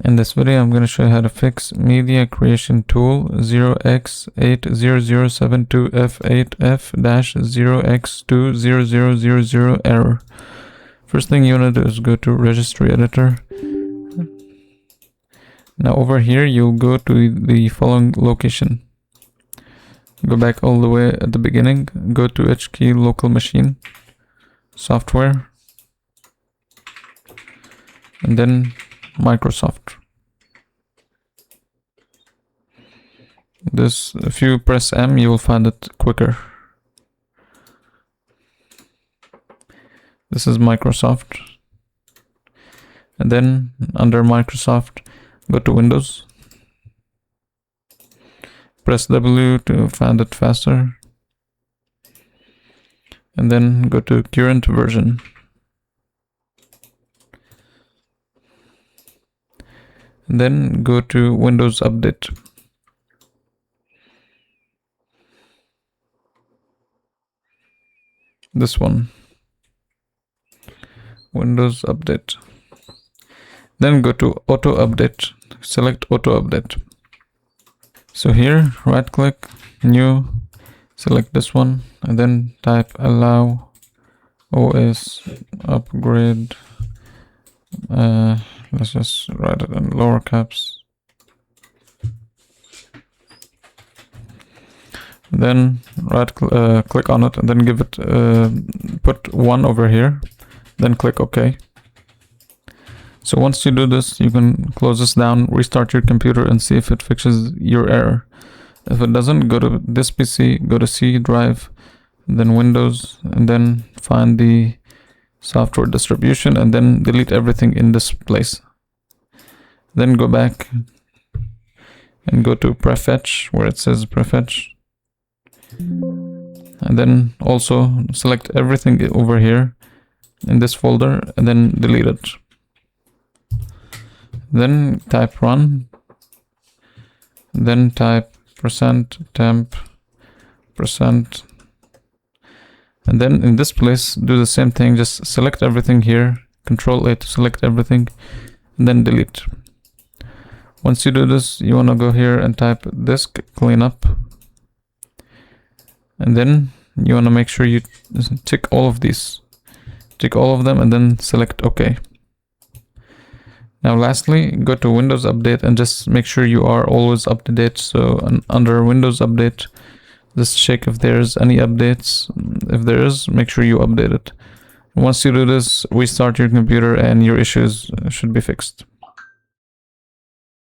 In this video, I'm going to show you how to fix media creation tool 0x80072F8F-0x20000 error. First thing you want to do is go to registry editor. Now over here, you'll go to the following location. Go back all the way at the beginning, go to HKey local machine, software, and then Microsoft. This, if you press M, you will find it quicker. This is Microsoft. And then under Microsoft, go to Windows. Press W to find it faster. And then go to current version. And then go to Windows Update. This one. Windows Update. Then go to Auto Update. Select Auto Update. So here, right click, New, select this one, and then type Allow OS Upgrade. Let's just write it in lower caps. Then click on it and then give it put 1 over here, then click OK. So once you do this, you can close this down, restart your computer, and see if it fixes your error. If it doesn't, go to this PC, go to C drive, then Windows, and then find the software distribution, and then delete everything in this place. Then go back and go to prefetch, where it says prefetch, and then also select everything over here in this folder and then delete it. Then type run, then type %temp %, and then in this place do the same thing, just select everything here, Control A to select everything, and then delete. Once you do this, you want to go here and type disk cleanup, and then you want to make sure you tick all of these, tick all of them, and then select OK. Now lastly, go to Windows Update and just make sure you are always up to date. So under Windows Update, just check if there's any updates. If there is, make sure you update it. Once you do this, restart your computer and your issues should be fixed.